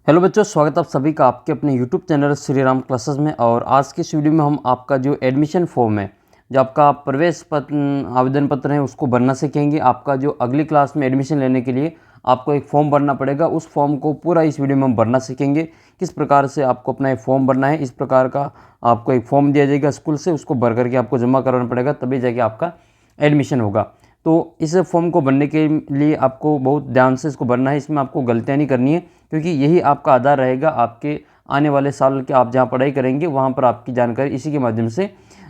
Hello बच्चों, स्वागत आप सभी का आपके अपने YouTube channel Shri Ram classes में। और आज की इस वीडियो में हम आपका जो एडमिशन फॉर्म है, जो आपका प्रवेश पत्र आवेदन पत्र है, उसको भरना सीखेंगे। आपका जो अगली क्लास में एडमिशन लेने के लिए आपको एक फॉर्म भरना पड़ेगा, उस फॉर्म को पूरा इस वीडियो में हम भरना सीखेंगे। किस प्रकार से आपको अपना एक फॉर्म भरना है, इस प्रकार का आपको एक फॉर्म दिया जाएगा स्कूल से, उसको भर करके आपको जमा कराना पड़ेगा, तभी जाके आपका एडमिशन होगा। तो इस फॉर्म को भरने के लिए आपको बहुत ध्यान से इसको भरना है। इसमें आपको गलतियाँ नहीं करनी है, क्योंकि यही आपका आधार रहेगा आपके आने वाले साल के आप जहाँ पढ़ाई करेंगे वहाँ पर आपकी जानकारी इसी के माध्यम से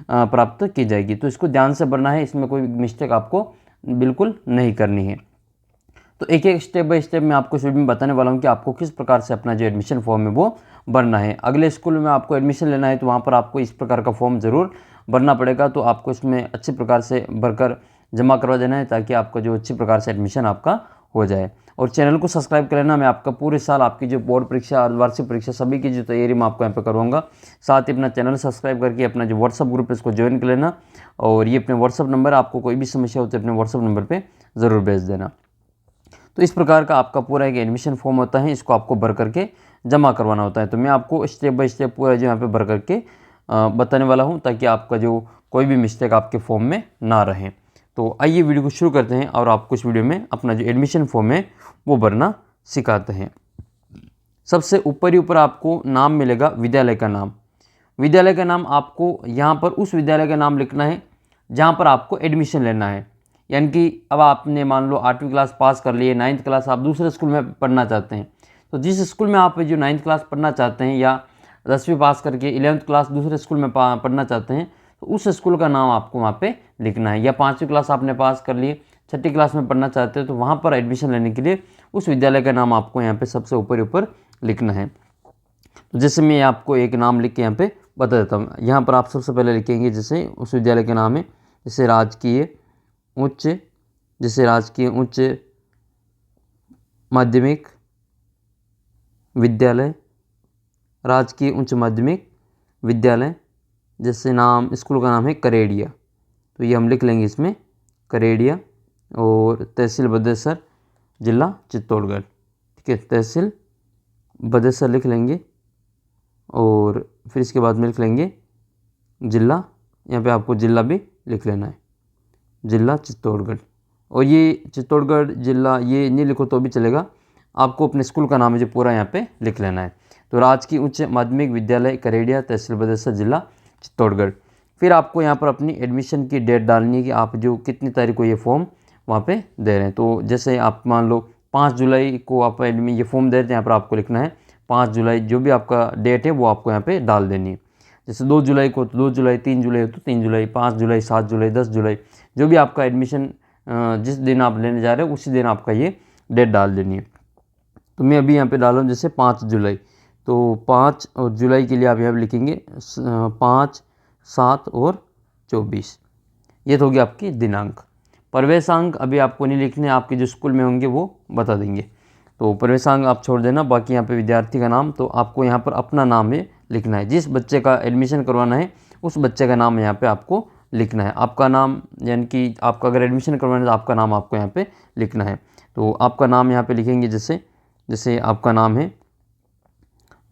प्राप्त की जाएगी। तो इसको ध्यान से भरना है, इसमें कोई मिस्टेक आपको बिल्कुल नहीं करनी है। तो एक एक स्टेप बाय स्टेप मैं आपको इस वीडियो में बताने वाला हूँ कि आपको किस प्रकार से अपना जो एडमिशन फॉर्म है वो भरना है। अगले स्कूल में आपको एडमिशन लेना है तो वहाँ पर आपको इस प्रकार का फॉर्म ज़रूर भरना पड़ेगा। तो आपको इसमें अच्छी प्रकार से भरकर जमा करवा देना है, ताकि आपका जो अच्छी प्रकार से एडमिशन आपका हो जाए। और चैनल को सब्सक्राइब कर लेना। मैं आपका पूरे साल आपकी जो बोर्ड परीक्षा और वार्षिक परीक्षा सभी की जो तैयारी मैं आपको यहाँ पे करवाऊंगा। साथ ही अपना चैनल सब्सक्राइब करके अपना जो व्हाट्सअप ग्रुप है इसको ज्वाइन कर लेना। और ये अपने व्हाट्सअप नंबर, आपको कोई भी समस्या हो तो अपने व्हाट्सअप नंबर पर ज़रूर भेज देना। तो इस प्रकार का आपका पूरा एक एडमिशन फॉर्म होता है, इसको आपको भर करके जमा करवाना होता है। तो मैं आपको स्टेप बाय स्टेप पूरा जो यहाँ पे भर करके बताने वाला हूँ, ताकि आपका जो कोई भी मिस्टेक आपके फॉर्म में ना रहे। तो आइए वीडियो को शुरू करते हैं और आपको इस वीडियो में अपना जो एडमिशन फॉर्म है वो भरना सिखाते हैं। सबसे ऊपर ही ऊपर आपको नाम मिलेगा, विद्यालय का नाम। विद्यालय का नाम आपको यहाँ पर उस विद्यालय का नाम लिखना है जहाँ पर आपको एडमिशन लेना है। यानी कि अब आपने मान लो 8वीं क्लास पास कर लिए, 9th क्लास आप दूसरे स्कूल में पढ़ना चाहते हैं। तो जिस स्कूल में आप जो 9th क्लास पढ़ना चाहते हैं, या 10वीं पास करके 11th क्लास दूसरे स्कूल में पढ़ना चाहते हैं, तो उस स्कूल का नाम आपको वहाँ पे लिखना है। या 5वीं क्लास आपने पास कर लिए, 6ठी क्लास में पढ़ना चाहते हो, तो वहाँ पर एडमिशन लेने के लिए उस विद्यालय का नाम आपको यहाँ पे सबसे ऊपर लिखना है। तो जैसे मैं आपको एक नाम लिख के यहाँ पे बता देता हूँ। यहाँ पर आप सबसे पहले लिखेंगे जैसे उस विद्यालय का नाम है, जैसे राजकीय उच्च माध्यमिक विद्यालय, राजकीय उच्च माध्यमिक विद्यालय। जैसे नाम स्कूल का नाम है करेड़िया, तो ये हम लिख लेंगे इसमें करेड़िया। और तहसील बदेसर, जिला चित्तौड़गढ़। ठीक है, तहसील बदेसर लिख लेंगे। और फिर इसके बाद में लिख लेंगे जिला, यहाँ पे आपको जिला भी लिख लेना है, जिला चित्तौड़गढ़। और ये चित्तौड़गढ़ जिला ये नहीं लिखो तो भी चलेगा, आपको अपने स्कूल का नाम है जो पूरा यहाँ पे लिख लेना है। तो राजकीय उच्च माध्यमिक विद्यालय करेड़िया, तहसील बदेसर, जिला चित्तौड़गढ़। फिर आपको यहाँ पर अपनी एडमिशन की डेट डालनी है कि आप जो कितनी तारीख को ये फॉर्म वहाँ पे दे रहे हैं। तो जैसे आप मान लो 5 जुलाई को आप ये फॉर्म दे रहे हैं, यहाँ पर आपको लिखना है 5 जुलाई, जो भी आपका डेट है वो आपको यहाँ पे डाल देनी है। जैसे 2 जुलाई को तो 2 जुलाई, 3 जुलाई हो तो 3 जुलाई, 5 जुलाई, 7 जुलाई, 10 जुलाई, जो भी आपका एडमिशन जिस दिन आप लेने जा रहे हो उसी दिन आपका ये डेट डाल देनी है। तो मैं अभी यहाँ पे डाल रहा हूँ जैसे 5 जुलाई, तो 5 और जुलाई के लिए आप यहाँ पे लिखेंगे 5, 7 और 24। ये तो होगी आपकी दिनांक। प्रवेशांक अभी आपको नहीं लिखने, आपके जो स्कूल में होंगे वो बता देंगे। तो प्रवेशांक आप छोड़ देना। बाकी यहाँ पे विद्यार्थी का नाम, तो आपको यहाँ पर अपना नाम है लिखना है। जिस बच्चे का एडमिशन करवाना है उस बच्चे का नाम यहाँ पे आपको लिखना है। आपका नाम, यानी कि आपका अगर एडमिशन करवाना है तो आपका नाम आपको यहाँ पे लिखना है। तो आपका नाम यहाँ पे लिखेंगे, जैसे आपका नाम है,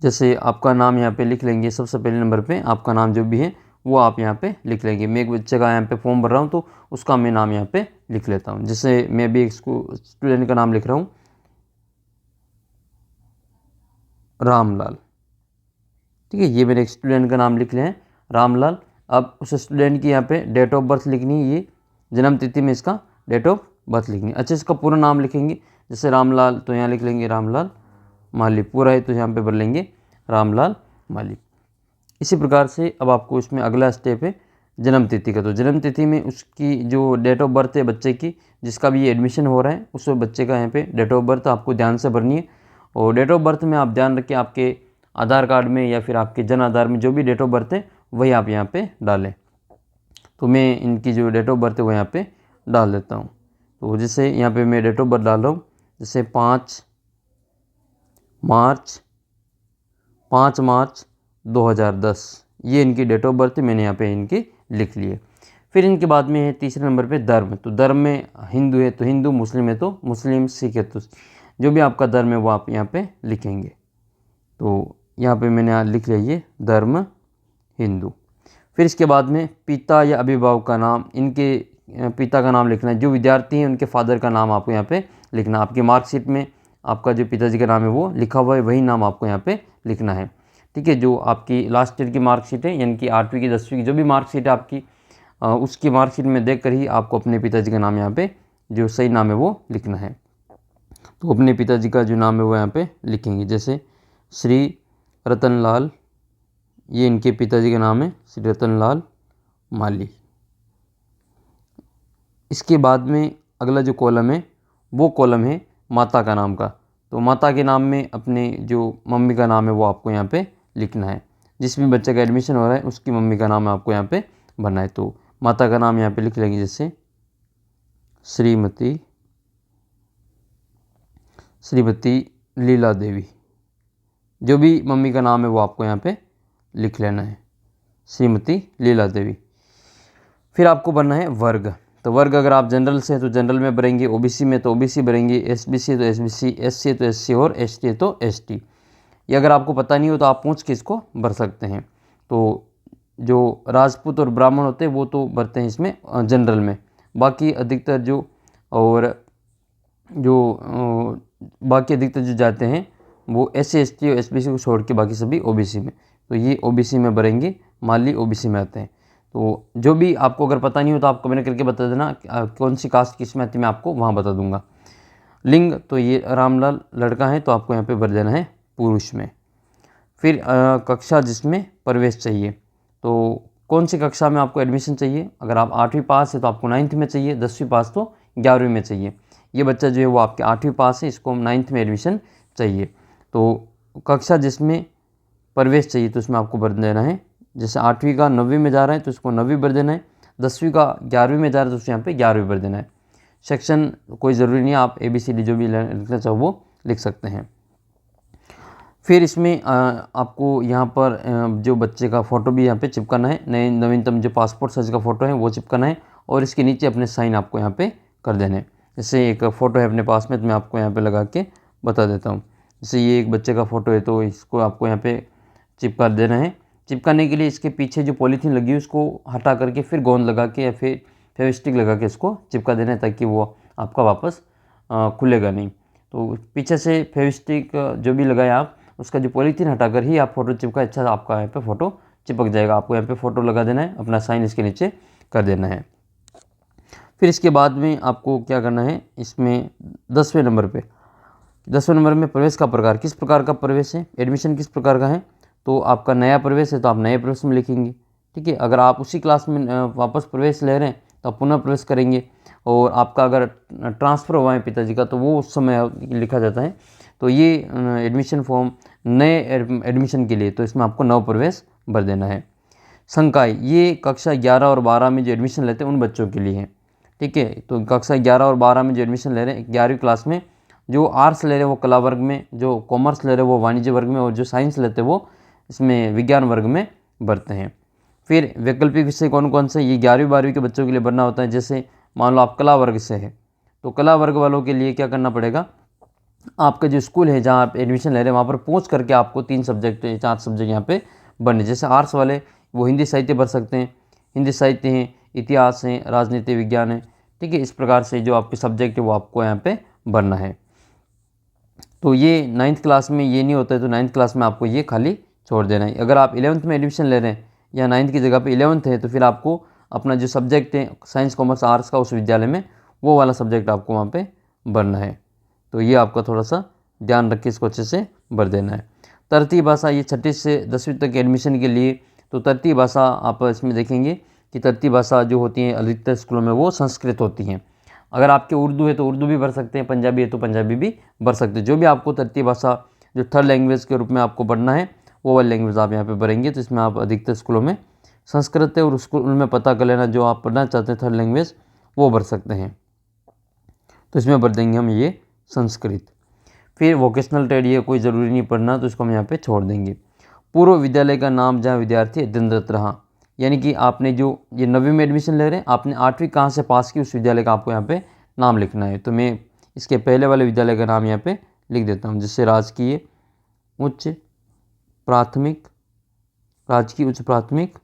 जैसे आपका नाम यहाँ पे लिख लेंगे। सबसे पहले नंबर पे आपका नाम जो भी है वो आप यहाँ पे लिख लेंगे। मैं एक बच्चे का यहाँ पे फॉर्म भर रहा हूँ तो उसका मैं नाम यहाँ पे लिख लेता हूँ। जैसे मैं भी एक स्टूडेंट का नाम लिख रहा हूँ, रामलाल। ठीक है, ये मेरे एक स्टूडेंट का नाम लिख लिया है, रामलाल। अब उस स्टूडेंट की यहाँ पे डेट ऑफ बर्थ लिखनी है, ये जन्म तिथि में इसका डेट ऑफ बर्थ लिखनी है। अच्छा, इसका पूरा नाम लिखेंगे, जैसे रामलाल तो यहाँ लिख लेंगे रामलाल माली, पूरा है तो यहाँ पे भर लेंगे रामलाल माली। इसी प्रकार से अब आपको इसमें अगला स्टेप है जन्म तिथि का। तो जन्म तिथि में उसकी जो डेट ऑफ बर्थ है बच्चे की, जिसका भी ये एडमिशन हो रहा है, उस बच्चे का यहाँ पे डेट ऑफ बर्थ आपको ध्यान से भरनी है। और डेट ऑफ बर्थ में आप ध्यान रखें, आपके आधार कार्ड में या फिर आपके जन आधार में जो भी डेट ऑफ बर्थ है वही आप यहाँ पे डालें। तो मैं इनकी जो डेट ऑफ बर्थ है वो यहाँ पे डाल देता हूँ। तो जैसे यहाँ पे मैं डेट ऑफ बर्थ डाल रहा हूँ, जैसे 5 मार्च 2010, ये इनकी डेट ऑफ बर्थ मैंने यहाँ पे इनकी लिख ली है। फिर इनके बाद में है तीसरे नंबर पे धर्म। तो धर्म में हिंदू है तो हिंदू, मुस्लिम है तो मुस्लिम, सिख है तो जो भी आपका धर्म है वो आप यहाँ पे लिखेंगे। तो यहाँ पे मैंने यहाँ लिख लिया ये धर्म हिंदू। फिर इसके बाद में पिता या अभिभावक का नाम, इनके पिता का नाम लिखना है। जो विद्यार्थी हैं उनके फादर का नाम आपको यहाँ पे लिखना। आपकी मार्कशीट में आपका जो पिताजी का नाम है वो लिखा हुआ है, वही नाम आपको यहाँ पे लिखना है। ठीक है, जो आपकी लास्ट ईयर की मार्कशीट है, यानी कि 8वीं की 10वीं की जो भी मार्कशीट है आपकी, उसकी मार्कशीट में देख कर ही आपको अपने पिताजी का नाम यहाँ पे जो सही नाम है वो लिखना है। तो अपने पिताजी का जो नाम है वो यहाँ पे लिखेंगे। जैसे श्री रतनलाल, ये इनके पिताजी का नाम है, श्री रतनलाल माली। इसके बाद में अगला जो कॉलम है वो कॉलम है माता का नाम का। तो माता के नाम में अपने जो मम्मी का नाम है वो आपको यहाँ पे लिखना है। जिस भी बच्चे का एडमिशन हो रहा है उसकी मम्मी का नाम आपको यहाँ पे भरना है। तो माता का नाम यहाँ पे लिख लेंगे, जैसे श्रीमती लीला देवी। जो भी मम्मी का नाम है वो आपको यहाँ पे लिख लेना है, श्रीमती लीला देवी। फिर आपको भरना है वर्ग। तो वर्ग अगर आप जनरल से हैं तो जनरल में भरेंगे, ओबीसी में तो ओबीसी भरेंगे, एसबीसी है तो एसबीसी, एससी है तो एससी और एसटी है तो एसटी। ये अगर आपको पता नहीं हो तो आप पूछ के इसको भर सकते हैं। तो जो राजपूत और ब्राह्मण होते हैं वो तो भरते हैं इसमें जनरल में। बाकी अधिकतर जो जाते हैं वो एससी एसटी और एसबीसी को छोड़ के बाकी सभी ओबीसी में। तो ये ओबीसी में भरेंगे, माली ओबीसी में आते हैं। तो जो भी आपको अगर पता नहीं हो तो आप कमेंट करके बता देना कौन सी कास्ट किस में आती है, मैं आपको वहाँ बता दूंगा। लिंग, तो ये रामलाल लड़का है तो आपको यहाँ पे भर देना है पुरुष में। फिर कक्षा जिसमें प्रवेश चाहिए, तो कौन सी कक्षा में आपको एडमिशन चाहिए। अगर आप 8वीं पास है तो आपको 9th में चाहिए, 10वीं पास तो 11वीं में चाहिए। ये बच्चा जो है वो आपके 8वीं पास है, इसको 9th में एडमिशन चाहिए। तो कक्षा जिसमें प्रवेश चाहिए तो इसमें आपको भर देना है। जैसे 8वीं का 9वीं में जा रहा है तो इसको 9वीं भर देना है, 10वीं का 11वीं में जा रहा है तो उसको यहाँ पे 11वीं भर देना है। सेक्शन कोई ज़रूरी नहीं है, आप ABCD जो भी लिखना चाहो वो लिख सकते हैं। फिर इसमें आपको यहाँ पर जो बच्चे का फ़ोटो भी यहाँ पे चिपकाना है, नए नवीनतम जो पासपोर्ट साइज़ का फ़ोटो है वो चिपकाना है, और इसके नीचे अपने साइन आपको यहाँ पे कर देने हैं। जैसे एक फ़ोटो है अपने पास में तो मैं आपको यहाँ पे लगा के बता देता हूँ। जैसे ये एक बच्चे का फ़ोटो है तो इसको आपको यहाँ पे चिपका देना है। चिपकाने के लिए इसके पीछे जो पॉलीथीन लगी है उसको हटा करके फिर गोंद लगा के या फिर फेविस्टिक लगा के इसको चिपका देना है, ताकि वो आपका वापस खुलेगा नहीं। तो पीछे से फेविस्टिक जो भी लगाए आप, उसका जो पॉलीथीन हटाकर ही आप फ़ोटो चिपका, अच्छा आपका यहाँ पे फ़ोटो चिपक जाएगा। आपको यहाँ पे फ़ोटो लगा देना है, अपना साइन इसके नीचे कर देना है। फिर इसके बाद में आपको क्या करना है, इसमें 10वें नंबर में प्रवेश का प्रकार, किस प्रकार का प्रवेश है, एडमिशन किस प्रकार का है। तो आपका नया प्रवेश है तो आप नए प्रवेश में लिखेंगे। ठीक है, अगर आप उसी क्लास में वापस प्रवेश ले रहे हैं तो आप पुनः प्रवेश करेंगे। और आपका अगर ट्रांसफ़र हुआ है पिताजी का तो वो उस समय लिखा जाता है। तो ये एडमिशन फॉर्म नए एडमिशन के लिए, तो इसमें आपको नव प्रवेश भर देना है। संकाय, ये कक्षा 11 और 12 में जो एडमिशन लेते हैं उन बच्चों के लिए है। ठीक है, तो कक्षा 11 और 12 में जो एडमिशन ले रहे हैं, 11वीं क्लास में जो आर्ट्स ले रहे हैं वो कला वर्ग में, जो कॉमर्स ले रहे हैं वो वाणिज्य वर्ग में, और जो साइंस लेते हैं वो इसमें विज्ञान वर्ग में भरते हैं। फिर वैकल्पिक विषय कौन कौन से, ये 11वीं 12वीं के बच्चों के लिए भरना होता है। जैसे मान लो आप कला वर्ग से है तो कला वर्ग वालों के लिए क्या करना पड़ेगा, आपका जो स्कूल है जहाँ आप एडमिशन ले रहे हैं वहाँ पर पहुँच करके आपको 3 सब्जेक्ट 4 सब्जेक्ट यहाँ पे भरने। जैसे आर्ट्स वाले वो हिंदी साहित्य भर सकते हैं, हिंदी साहित्य हैं, इतिहास हैं, राजनीति विज्ञान है। ठीक है, इस प्रकार से जो आपके सब्जेक्ट है वो आपको यहाँ पे भरना है। तो ये 9th क्लास में ये नहीं होता है तो 9th क्लास में आपको ये खाली छोड़ देना है। अगर आप 11th में एडमिशन ले रहे हैं या 9th की जगह पे 11th है तो फिर आपको अपना जो सब्जेक्ट है साइंस कॉमर्स आर्ट्स का उस विद्यालय में वो वाला सब्जेक्ट आपको वहाँ पे भरना है। तो ये आपका थोड़ा सा ध्यान रख के इसको अच्छे से भर देना है। तृतीय भाषा, ये 6ठी से 10वीं तक एडमिशन के लिए, तो तृतीय भाषा आप इसमें देखेंगे कि तृतीय भाषा जो होती है अधिकतर स्कूलों में वो संस्कृत होती हैं। अगर आपके उर्दू है तो उर्दू भी भर सकते हैं, पंजाबी है तो पंजाबी भी भर सकते हैं। जो भी आपको तृतीय भाषा जो थर्ड लैंग्वेज के रूप में आपको पढ़ना है वो वाली लैंग्वेज आप यहाँ पे भरेंगे। तो इसमें आप अधिकतर स्कूलों में संस्कृत है और स्कूल में पता कर लेना जो आप पढ़ना चाहते हैं थर्ड लैंग्वेज वो भर सकते हैं। तो इसमें भर देंगे हम ये संस्कृत। फिर वोकेशनल ट्रेड, ये कोई ज़रूरी नहीं पढ़ना तो इसको हम यहाँ पे छोड़ देंगे। पूर्व विद्यालय का नाम जहाँ विद्यार्थी अध्ययनरत रहा, यानी कि आपने जो ये 9वीं में एडमिशन ले रहे हैं, आपने 8वीं कहाँ से पास की उस विद्यालय का आपको यहाँ पे नाम लिखना है। तो मैं इसके पहले वाले विद्यालय का नाम यहाँ पे लिख देता हूँ, जैसे राजकीय उच्च प्राथमिक राजकीय उच्च प्राथमिक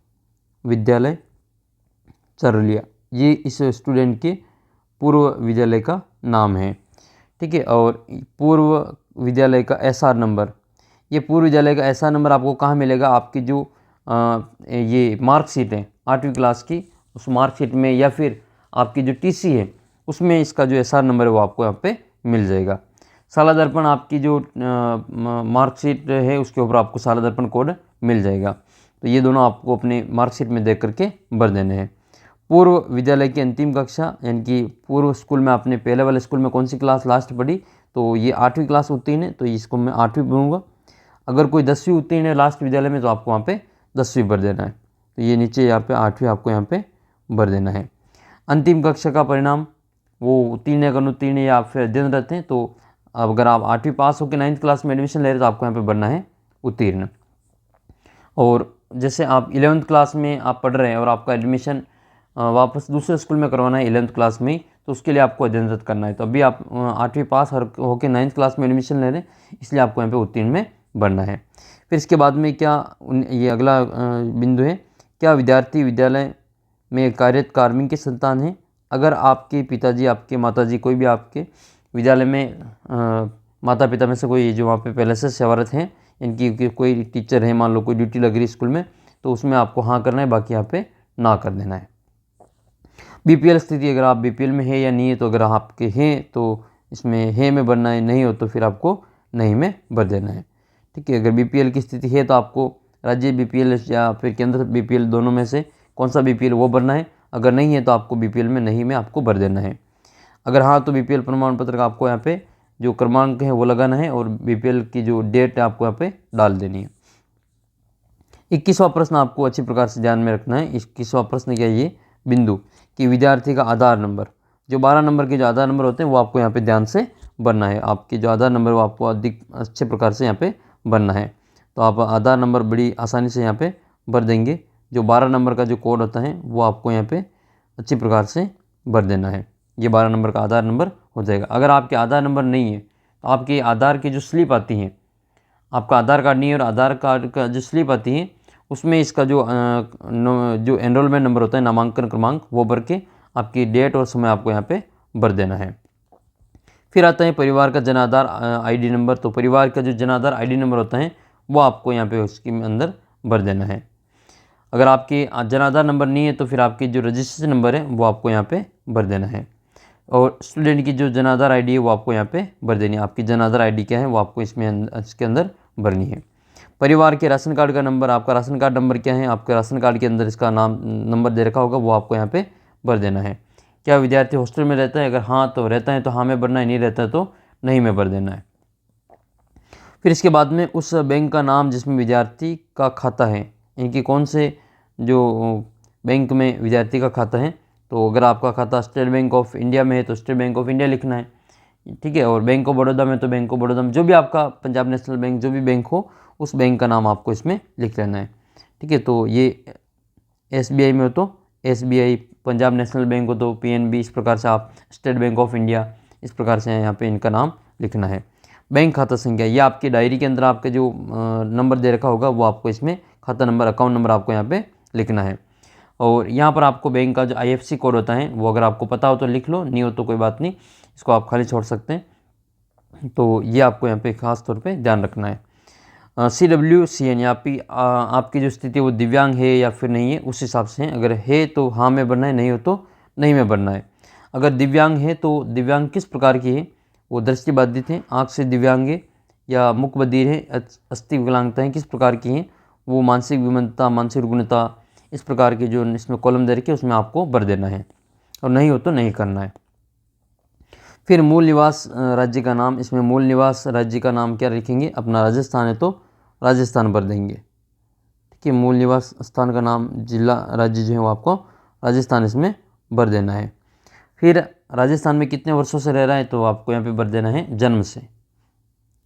विद्यालय चरलिया, ये इस स्टूडेंट के पूर्व विद्यालय का नाम है। ठीक है, और पूर्व विद्यालय का एसआर नंबर, ये पूर्व विद्यालय का एसआर नंबर आपको कहाँ मिलेगा? आपकी जो ये मार्कशीट है 8वीं क्लास की, उस मार्कशीट में, या फिर आपकी जो टीसी है उसमें इसका जो एसआर नंबर है वो आपको यहाँ पे मिल जाएगा। साला दर्पण, आपकी जो मार्कशीट है उसके ऊपर आपको साला दर्पण कोड मिल जाएगा। तो ये दोनों आपको अपने मार्कशीट में देख करके भर देने हैं। पूर्व विद्यालय की अंतिम कक्षा, यानी कि पूर्व स्कूल में आपने पहले वाले स्कूल में कौन सी क्लास लास्ट पढ़ी, तो ये 8वीं क्लास उत्तीर्ण है, तो इसको मैं 8वीं भरूँगा। अगर कोई 10वीं उत्तीर्ण है लास्ट विद्यालय में, तो आपको वहाँ पे 10वीं भर देना है। तो ये नीचे यहाँ पे 8वीं आपको यहाँ पे भर देना है। अंतिम कक्षा का परिणाम, वो उत्तीर्ण है, अनुत्तीर्ण है या फिर अध्ययनरत हैं, तो अगर आप 8वीं पास होकर 9th क्लास में एडमिशन ले रहे हैं तो आपको यहाँ पे भरना है उत्तीर्ण। और जैसे आप 11th क्लास में आप पढ़ रहे हैं और आपका एडमिशन वापस दूसरे स्कूल में करवाना है 11th क्लास में, तो उसके लिए आपको अध्ययनरत करना है। तो अभी आप 8वीं पास होकर 9th क्लास में एडमिशन ले रहे हैं, इसलिए आपको यहाँ पे उत्तीर्ण में भरना है। फिर इसके बाद में क्या ये अगला बिंदु है, क्या विद्यार्थी विद्यालय में कार्यरत कार्मिक के संतान हैं? अगर आपके पिताजी, आपके माताजी, कोई भी आपके विद्यालय में माता पिता में से कोई जो वहाँ पे पहले से सेवारत हैं, इनकी कोई टीचर है, मान लो कोई ड्यूटी लग रही स्कूल में, तो उसमें आपको हाँ करना है, बाकी यहाँ पे ना कर देना है। बीपीएल स्थिति, अगर आप बीपीएल में है या नहीं है, तो अगर आपके हैं तो इसमें है में भरना है, नहीं हो तो फिर आपको नहीं में भर देना है। ठीक है, अगर बीपीएल की स्थिति है तो आपको राज्य बीपीएल या फिर केंद्र बीपीएल दोनों में से कौन सा बीपीएल वो भरना है। अगर नहीं है तो आपको बीपीएल में नहीं में आपको भर देना है। अगर हाँ तो बीपीएल प्रमाण पत्र का आपको यहाँ पे जो क्रमांक है वो लगाना है और बीपीएल की जो डेट है आपको यहाँ पे डाल देनी है। 21वां प्रश्न आपको अच्छी प्रकार से ध्यान में रखना है। 21वां प्रश्न क्या है, ये बिंदु कि विद्यार्थी का आधार नंबर, जो 12 नंबर के जो आधार नंबर होते हैं वो आपको यहाँ पे ध्यान से भरना है। आपके जो आधार नंबर वो आपको अधिक अच्छे प्रकार से यहाँ पे भरना है। तो आप आधार नंबर बड़ी आसानी से यहाँ पे भर देंगे। जो 12 नंबर का जो कोड होता है वो आपको यहाँ पे अच्छी प्रकार से भर देना है। ये 12 नंबर का आधार नंबर हो जाएगा। अगर आपके आधार नंबर नहीं है तो आपके आधार की जो स्लिप आती हैं, आपका आधार कार्ड नहीं है और आधार कार्ड का जो स्लिप आती है उसमें इसका जो एनरोलमेंट नंबर होता है, नामांकन क्रमांक, वो भर के आपकी डेट और समय आपको यहाँ पे भर देना है। फिर आता है परिवार का जन आधार आईडी नंबर। तो परिवार का जो जन आधार आईडी नंबर होता है वो आपको यहाँ पे उसके अंदर भर देना है। अगर आपके जन आधार नंबर नहीं है तो फिर आपकी जो रजिस्ट्रेशन नंबर है वो आपको यहाँ पे भर देना है। और स्टूडेंट की जो जन आधार आईडी है वो आपको यहाँ पे भर देनी है। आपकी जन आधार आईडी क्या है वो आपको इसके अंदर भरनी है। परिवार के राशन कार्ड का नंबर, आपका राशन कार्ड नंबर क्या है, आपके राशन कार्ड के अंदर इसका नाम नंबर दे रखा होगा, वो आपको यहाँ पे भर देना है। क्या विद्यार्थी हॉस्टल में रहता है? अगर हाँ तो रहता है तो हाँ में भरना है, नहीं रहता है तो नहीं में भर देना है। फिर इसके बाद में उस बैंक का नाम जिसमें विद्यार्थी का खाता है, इनकी कौन से जो बैंक में विद्यार्थी का खाता है, तो अगर आपका खाता स्टेट बैंक ऑफ इंडिया में है तो स्टेट बैंक ऑफ इंडिया लिखना है। ठीक है, और बैंक ऑफ बड़ौदा में तो बैंक ऑफ बड़ौदा में, जो भी आपका पंजाब नेशनल बैंक जो भी बैंक हो उस बैंक का नाम आपको इसमें लिख लेना है। ठीक है, तो ये एसबीआई में हो तो एसबीआई, पंजाब नेशनल बैंक हो तो पीएनबी, इस प्रकार से आप स्टेट बैंक ऑफ इंडिया, इस प्रकार से यहाँ पे इनका नाम लिखना है। बैंक खाता संख्या, ये आपकी डायरी के अंदर आपके जो नंबर दे रखा होगा वो आपको इसमें खाता नंबर, अकाउंट नंबर आपको यहाँ पे लिखना है। और यहाँ पर आपको बैंक का जो आईएफएससी कोड होता है वो अगर आपको पता हो तो लिख लो, नहीं हो तो कोई बात नहीं, इसको आप खाली छोड़ सकते हैं। तो ये आपको यहाँ पे खास तौर पे ध्यान रखना है। CWCN या आपकी जो स्थिति वो दिव्यांग है या फिर नहीं है, उस हिसाब से है। अगर है तो हाँ में भरना है, नहीं हो तो नहीं में भरना है। अगर दिव्यांग है तो दिव्यांग किस प्रकार की है, वो दृष्टिबाधित हैं, आँख से दिव्यांग है, या मुख बधिर है, अस्थि विकलांगताएँ किस प्रकार की हैं, वो मानसिक विमलता, मानसिक रुग्णता, इस प्रकार के जो इसमें कॉलम दे रखे उसमें आपको भर देना है, और नहीं हो तो नहीं करना है। फिर मूल निवास राज्य का नाम, इसमें मूल निवास राज्य का नाम क्या लिखेंगे, अपना राजस्थान है तो राजस्थान भर देंगे। ठीक है, मूल निवास स्थान का नाम, जिला, राज्य जो है वो आपको राजस्थान इसमें भर देना है। फिर राजस्थान में कितने वर्षों से रह रहा है, तो आपको यहाँ पे भर देना है जन्म से।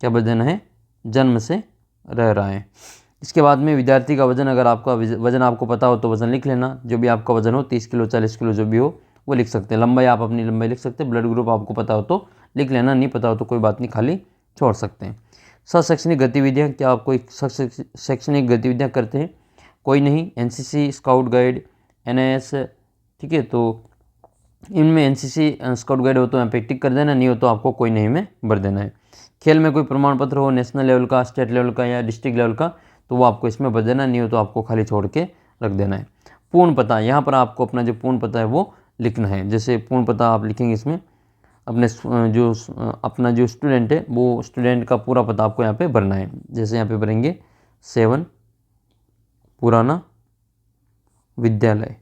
क्या भर देना है, जन्म से रह रहा है। इसके बाद में विद्यार्थी का वजन, अगर आपका वजन आपको पता हो तो वजन लिख लेना, जो भी आपका वजन हो 30 किलो 40 किलो जो भी हो वो लिख सकते हैं। लंबाई आप अपनी लंबाई लिख सकते हैं। ब्लड ग्रुप आपको पता हो तो लिख लेना, नहीं पता हो तो कोई बात नहीं, खाली छोड़ सकते हैं। शैक्षणिक गतिविधियाँ, क्या आप कोई शैक्षणिक गतिविधियाँ करते हैं? कोई नहीं। एनसीसी, स्काउट गाइड, एनएस, ठीक है, तो इनमें एनसीसी स्काउट गाइड हो तो यहाँ पे टिक कर देना, नहीं हो तो आपको कोई नहीं में भर देना है। खेल में कोई प्रमाण पत्र हो, नेशनल लेवल का, स्टेट लेवल का या डिस्ट्रिक्ट लेवल का, तो वो आपको इसमें भर देना, नहीं हो तो आपको खाली छोड़ के रख देना है। पूर्ण पता, यहाँ पर आपको अपना जो पूर्ण पता है वो लिखना है। जैसे पूर्ण पता आप लिखेंगे इसमें, अपने अपना जो स्टूडेंट है वो स्टूडेंट का पूरा पता आपको यहाँ पे भरना है। जैसे यहाँ पे भरेंगे 7 पुराना विद्यालय,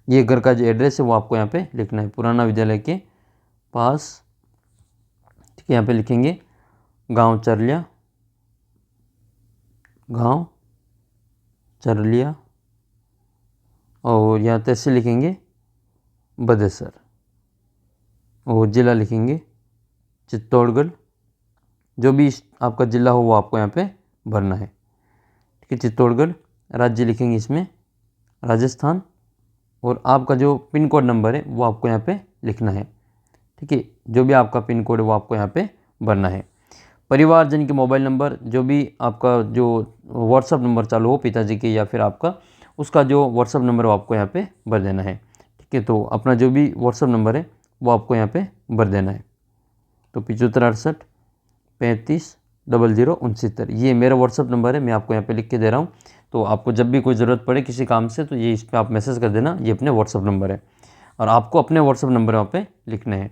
ये घर का जो एड्रेस है वो आपको यहाँ पे लिखना है, पुराना विद्यालय के पास, ठीक है। यहाँ पे लिखेंगे गांव चरलिया, गांव चरलिया, और यहाँ तहसील लिखेंगे बदेसर, और ज़िला लिखेंगे चित्तौड़गढ़। जो भी आपका ज़िला हो वो आपको यहाँ पे भरना है, ठीक है, चित्तौड़गढ़। राज्य लिखेंगे इसमें राजस्थान, और आपका जो पिन कोड नंबर है वो आपको यहाँ पे लिखना है, ठीक है। जो भी आपका पिन कोड है वो आपको यहाँ पे भरना है। परिवारजन के मोबाइल नंबर, जो भी आपका जो व्हाट्सअप नंबर चालू हो पिताजी के या फिर आपका, उसका जो व्हाट्सअप नंबर वो आपको यहाँ पे भर देना है, ठीक है। तो अपना जो भी व्हाट्सअप नंबर है वो आपको यहाँ पे भर देना है। तो 75 68 35 00 69, ये मेरा व्हाट्सअप नंबर है, मैं आपको यहाँ पे लिख के दे रहा हूँ। तो आपको जब भी कोई ज़रूरत पड़े किसी काम से तो ये इस पर आप मैसेज कर देना, ये अपने व्हाट्सअप नंबर है, और आपको अपने व्हाट्सअप नंबर वहाँ पे लिखने हैं,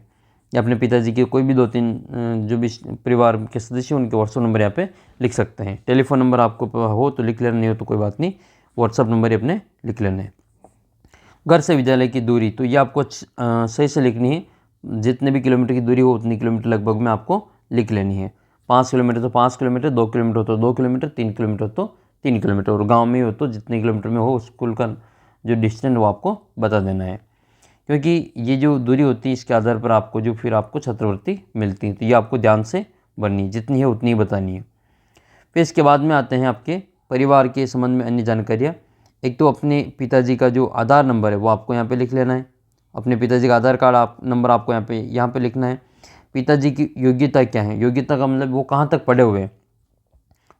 या अपने पिताजी के कोई भी 2-3 जो भी परिवार के सदस्य उनके व्हाट्सअप नंबर यहाँ पे लिख सकते हैं। टेलीफोन नंबर आपको हो तो लिख लेना, नहीं हो तो कोई बात नहीं, व्हाट्सअप नंबर ही अपने लिख लेने हैं। घर से विद्यालय की दूरी, तो ये आपको सही से लिखनी है, जितने भी किलोमीटर की दूरी हो उतनी किलोमीटर लगभग में आपको लिख लेनी है। 5 किलोमीटर तो 5 किलोमीटर, 2 किलोमीटर हो तो 2 किलोमीटर, 3 किलोमीटर हो तो 3 किलोमीटर, और गाँव में हो तो जितने किलोमीटर में हो स्कूल का जो डिस्टेंस वो आपको बता देना है, क्योंकि ये जो दूरी होती है इसके आधार पर आपको जो फिर आपको छात्रवृत्ति मिलती है। तो ये आपको ध्यान से भरनी है, जितनी है उतनी ही बतानी है। फिर इसके बाद में आते हैं आपके परिवार के संबंध में अन्य जानकारियाँ। एक तो अपने पिताजी का जो आधार नंबर है वो आपको यहाँ पे लिख लेना है, अपने पिताजी का आधार कार्ड नंबर आपको यहाँ पे लिखना है। पिताजी की योग्यता क्या है, योग्यता का मतलब वो कहाँ तक पढ़े हुए हैं,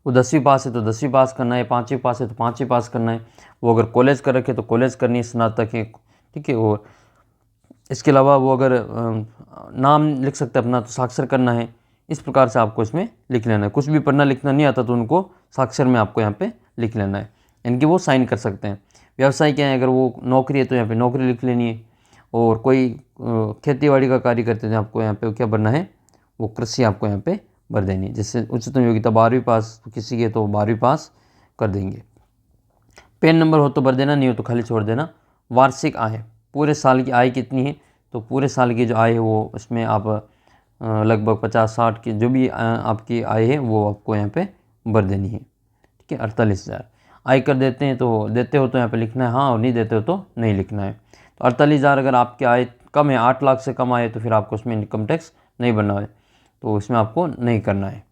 वो 10वीं पास है तो 10वीं पास करना है, 5वीं पास है तो 5वीं पास करना है, वो अगर कॉलेज कर रखे तो कॉलेज करनी है, स्नातक है, ठीक है। और इसके अलावा वो अगर नाम लिख सकते हैं अपना तो साक्षर करना है। इस प्रकार से आपको इसमें लिख लेना है। कुछ भी पढ़ना लिखना नहीं आता तो उनको साक्षर में आपको यहाँ पे लिख लेना है, इनकी वो साइन कर सकते हैं। व्यवसाय क्या है, अगर वो नौकरी है तो यहाँ पे नौकरी लिख लेनी है, और कोई खेतीबाड़ी का कार्य करते थे आपको यहाँ पे क्या भरना है, वो कृषि आपको यहाँ पे भर देनी है। जैसे उच्चतम योग्यता 12वीं पास किसी के तो 12वीं पास कर देंगे। पैन नंबर हो तो भर देना, नहीं हो तो खाली छोड़ देना। वार्षिक आय, पूरे साल की आय कितनी है, तो पूरे साल की जो आय है वो इसमें आप लगभग 50-60 की जो भी आपकी आय है वो आपको यहाँ पे भर देनी है, ठीक है। 48,000 आय कर देते हैं तो देते हो तो यहाँ पे लिखना है हाँ, और नहीं देते हो तो नहीं लिखना है। तो 48,000 अगर आपकी आय कम है, 8 लाख से कम आए तो फिर आपको उसमें इनकम टैक्स नहीं भरना है, तो इसमें आपको नहीं करना है,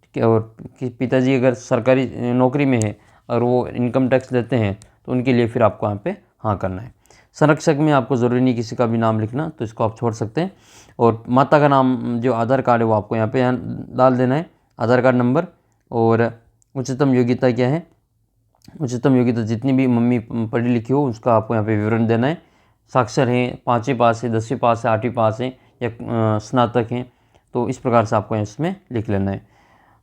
ठीक है। और पिताजी अगर सरकारी नौकरी में है और वो इनकम टैक्स देते हैं तो उनके लिए फिर आपको यहाँ पे हाँ करना है। संरक्षक में आपको ज़रूरी नहीं किसी का भी नाम लिखना, तो इसको आप छोड़ सकते हैं। और माता का नाम जो आधार कार्ड है वो आपको यहाँ पे डाल देना है, आधार कार्ड नंबर। और उच्चतम योग्यता क्या है, उच्चतम योग्यता जितनी भी मम्मी पढ़ी लिखी हो उसका आपको यहाँ पे विवरण देना है। साक्षर हैं, 5वीं पास है, 10वीं पास है, 8वीं पास है या स्नातक हैं, तो इस प्रकार से आपको इसमें लिख लेना है।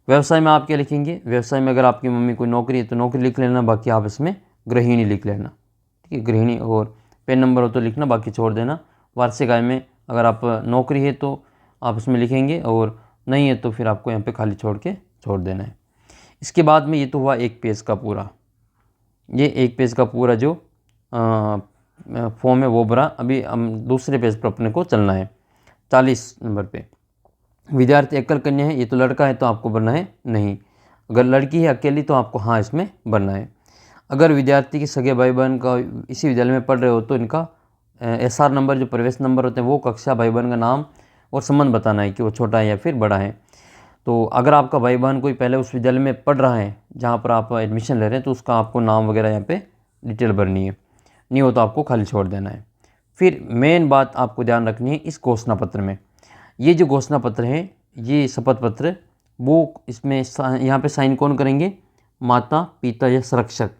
व्यवसाय में आप क्या लिखेंगे, व्यवसाय में अगर आपकी मम्मी कोई नौकरी है तो नौकरी लिख लेना, बाकी आप इसमें गृहिणी लिख लेना, ठीक है, गृहिणी। और पेन नंबर हो तो लिखना, बाकी छोड़ देना। वार्षिक आय में अगर आप नौकरी है तो आप इसमें लिखेंगे, और नहीं है तो फिर आपको यहाँ पे खाली छोड़ देना है। इसके बाद में ये तो हुआ एक पेज का पूरा, ये एक पेज का पूरा जो फॉर्म है वो भरा। अभी हम दूसरे पेज पर अपने को चलना है। 40 नंबर पे विद्यार्थी एकल कन्या है, ये तो लड़का है तो आपको भरना है नहीं, अगर लड़की है अकेली तो आपको हाँ इसमें भरना है। अगर विद्यार्थी के सगे भाई बहन का इसी विद्यालय में पढ़ रहे हो तो इनका SR नंबर जो प्रवेश नंबर होते हैं वो कक्षा भाई बहन का नाम और संबंध बताना है कि वो छोटा है या फिर बड़ा है। तो अगर आपका भाई बहन कोई पहले उस विद्यालय में पढ़ रहा है जहाँ पर आप एडमिशन ले रहे हैं तो उसका आपको नाम वगैरह यहाँ पे डिटेल भरनी है, नहीं हो तो आपको खाली छोड़ देना है। फिर मेन बात आपको ध्यान रखनी है इस घोषणा पत्र में, ये जो घोषणा पत्र है ये शपथ पत्र वो इसमें यहाँ पे साइन कौन करेंगे, माता पिता या संरक्षक।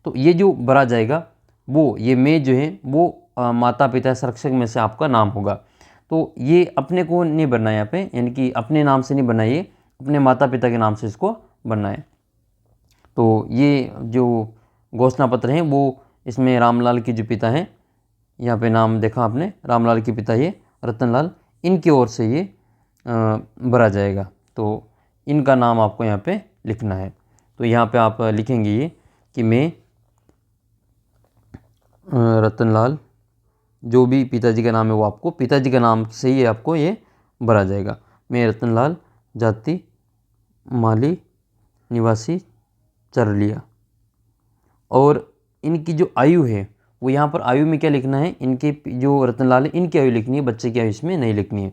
तो ये जो भरा जाएगा वो ये में जो है वो माता पिता संरक्षक में से आपका नाम होगा। तो ये अपने को नहीं बनना है यहाँ पे, यानी कि अपने नाम से नहीं बनना है, ये अपने माता पिता के नाम से इसको बनना है। तो ये जो घोषणा पत्र हैं वो इसमें रामलाल के जो पिता हैं, यहाँ पे नाम देखा आपने, रामलाल के पिता ये रतनलाल, इनकी ओर से ये भरा जाएगा। तो इनका नाम आपको यहाँ पे लिखना है। तो यहाँ पे आप लिखेंगे ये कि मैं रतनलाल, जो भी पिताजी का नाम है वो आपको पिताजी का नाम से ही आपको ये भरा जाएगा। मैं रतनलाल, जाति माली, निवासी चरलिया। और इनकी जो आयु है वो यहाँ पर आयु में क्या लिखना है, इनके जो रतनलाल है इनकी आयु लिखनी है, बच्चे की आयु इसमें नहीं लिखनी है।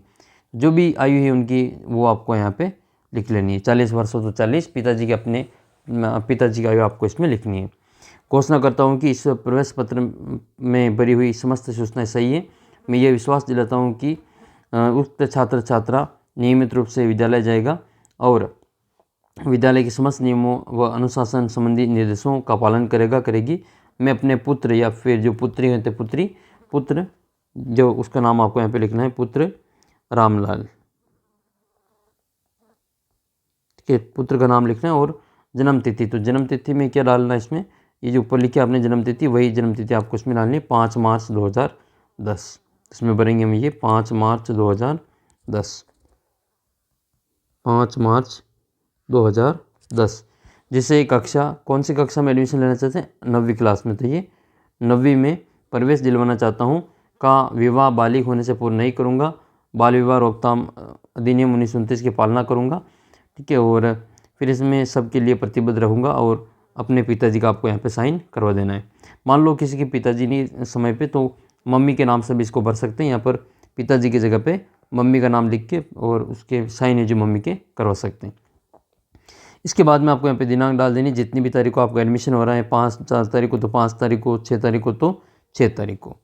जो भी आयु है उनकी वो आपको यहाँ पे लिख लेनी है। 40 वर्ष हो तो 40, पिताजी के अपने पिताजी की आयु आपको इसमें लिखनी है। घोषणा करता हूँ कि इस प्रवेश पत्र में भरी हुई समस्त सूचनाएं सही है। मैं ये विश्वास दिलाता हूँ कि उक्त छात्र छात्रा नियमित रूप से विद्यालय जाएगा और विद्यालय के समस्त नियमों व अनुशासन संबंधी निर्देशों का पालन करेगी। मैं अपने पुत्र या फिर जो पुत्री होते पुत्र जो उसका नाम आपको यहाँ पे लिखना है, पुत्र रामलाल, ठीक है, पुत्र का नाम लिखना है। और जन्म तिथि, तो जन्म तिथि में क्या डालना है इसमें, ये जो ऊपर लिखे आपने जन्म तिथि, वही जन्म तिथि आपको इसमें डालनी है, 5 मार्च 2010। इसमें भरेंगे हम ये 5 मार्च 2010, 5 मार्च 2010। जिसे कक्षा, कौन सी कक्षा में एडमिशन लेना चाहते हैं, 9वीं क्लास में। तो ये 9वीं में प्रवेश दिलवाना चाहता हूँ का विवाह बालिग होने से पूर्व नहीं करूँगा, बाल विवाह रोकथाम अधिनियम 1929 की पालना करूँगा, ठीक है। और फिर इसमें सबके लिए प्रतिबद्ध रहूँगा और अपने पिताजी का आपको यहाँ पे साइन करवा देना है। मान लो किसी के पिताजी नहीं समय पे, तो मम्मी के नाम से भी इसको भर सकते हैं। यहाँ पर पिताजी की जगह पे मम्मी का नाम लिख के और उसके साइन है जो मम्मी के करवा सकते हैं। इसके बाद में आपको यहाँ पे दिनांक डाल देनी, जितनी भी तारीख को आपका एडमिशन हो रहा है, 5 तारीख को तो 5 तारीख को, 6 तारीख को तो 6 तारीख को।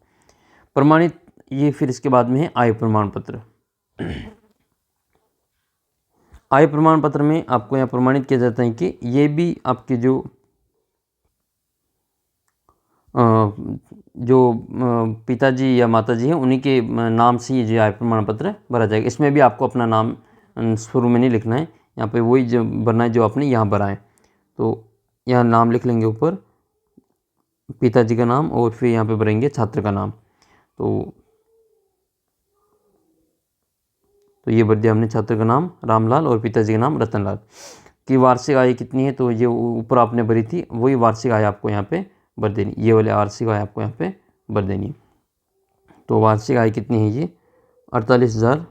प्रमाणित, ये फिर इसके बाद में है आय प्रमाण पत्र। आय प्रमाण पत्र में आपको यहाँ प्रमाणित किया जाता है कि ये भी आपके जो पिताजी या माताजी हैं उन्हीं के नाम से ये जो आय प्रमाण पत्र भरा जाएगा। इसमें भी आपको अपना नाम शुरू में नहीं लिखना है, यहाँ पे वही जो भरना है जो आपने यहाँ भरा है। तो यहाँ नाम लिख लेंगे ऊपर, पिताजी का नाम, और फिर यहाँ पे भरेंगे छात्र का नाम। तो ये भर दिया हमने, छात्र का नाम रामलाल और पिताजी का नाम रतनलाल। की वार्षिक आय कितनी है, तो ये ऊपर आपने भरी थी, वही वार्षिक आय आपको यहाँ पे भर देनी, ये वाले वार्षिक आय आपको यहाँ पे भर देनी है। तो वार्षिक आय कितनी है, ये 48,000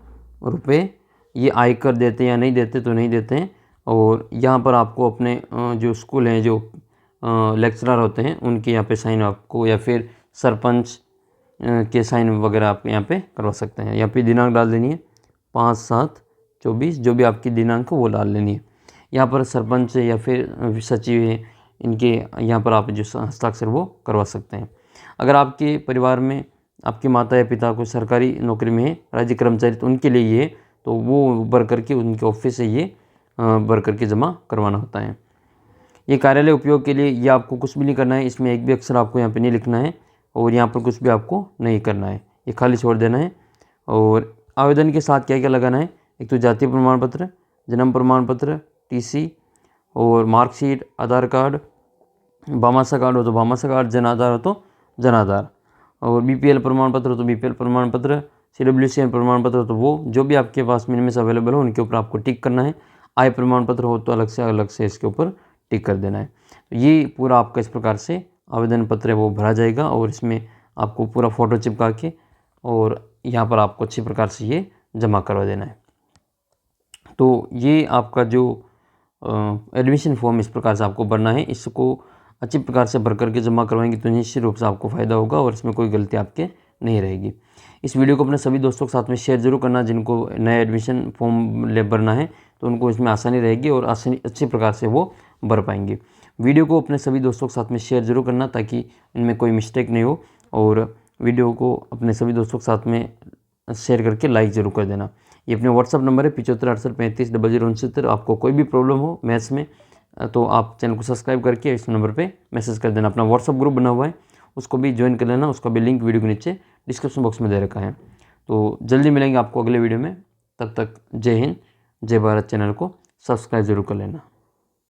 रुपये। ये आयकर देते हैं या नहीं देते, तो नहीं देते हैं। और यहाँ पर आपको अपने जो स्कूल हैं, जो लेक्चरर होते हैं, उनके यहाँ पे साइन आपको, या फिर सरपंच के साइन वगैरह आप यहाँ पे करवा सकते हैं। यहाँ पे दिनांक डाल देनी है 5/7/24, जो भी आपकी दिनांक है वो डाल लेनी है। यहाँ पर सरपंच या फिर सचिव है, इनके यहाँ पर आप जो हस्ताक्षर वो करवा सकते हैं। अगर आपके परिवार में आपके माता या पिता को सरकारी नौकरी में है, राज्य कर्मचारी, तो उनके लिए ये, तो वो भर करके उनके ऑफिस से ये भर करके जमा करवाना होता है। ये कार्यालय उपयोग के लिए, ये आपको कुछ भी नहीं करना है, इसमें एक भी अक्षर आपको यहाँ पे नहीं लिखना है, और यहाँ पर कुछ भी आपको नहीं करना है, ये खाली छोड़ देना है। और आवेदन के साथ क्या क्या लगाना है, एक तो जातीय प्रमाण पत्र, जन्म प्रमाण पत्र, टीसी और मार्कशीट, आधार कार्ड, भामाशाह कार्ड हो तो भामाशाह कार्ड, जन आधार हो तो जन आधार, और बीपीएल प्रमाण पत्र हो तो बीपीएल प्रमाण पत्र, सीडब्ल्यूसीएन प्रमाण पत्र हो तो वो, जो भी आपके पास मिनिमम से अवेलेबल हो उनके ऊपर आपको टिक करना है। आय प्रमाण पत्र हो तो अलग से इसके ऊपर टिक कर देना है। तो ये पूरा आपका इस प्रकार से आवेदन पत्र है वो भरा जाएगा, और इसमें आपको पूरा फ़ोटो चिपका के और यहाँ पर आपको अच्छी प्रकार से ये जमा करवा देना है। तो ये आपका जो एडमिशन फॉर्म इस प्रकार से आपको भरना है। इसको अच्छी प्रकार से भर करके जमा करवाएंगे तो निश्चित रूप से आपको फ़ायदा होगा और इसमें कोई गलती आपके नहीं रहेगी। इस वीडियो को अपने सभी दोस्तों के साथ में शेयर जरूर करना, जिनको नया एडमिशन फॉर्म भरना है तो उनको इसमें आसानी रहेगी और आसानी अच्छी प्रकार से वो भर पाएंगे। वीडियो को अपने सभी दोस्तों के साथ में शेयर जरूर करना ताकि इनमें कोई मिस्टेक नहीं हो, और वीडियो को अपने सभी दोस्तों के साथ में शेयर करके लाइक ज़रूर कर देना। ये अपने व्हाट्सअप नंबर है 75 68 35 0069। आपको कोई भी प्रॉब्लम हो मैथ्स में तो आप चैनल को सब्सक्राइब करके इस नंबर पे मैसेज कर देना। अपना व्हाट्सअप ग्रुप बना हुआ है, उसको भी ज्वाइन कर लेना, उसका भी लिंक वीडियो के नीचे डिस्क्रिप्शन बॉक्स में दे रखा है। तो जल्दी मिलेंगे आपको अगले वीडियो में, तब तक जय हिंद जय भारत। चैनल को सब्सक्राइब जरूर कर लेना।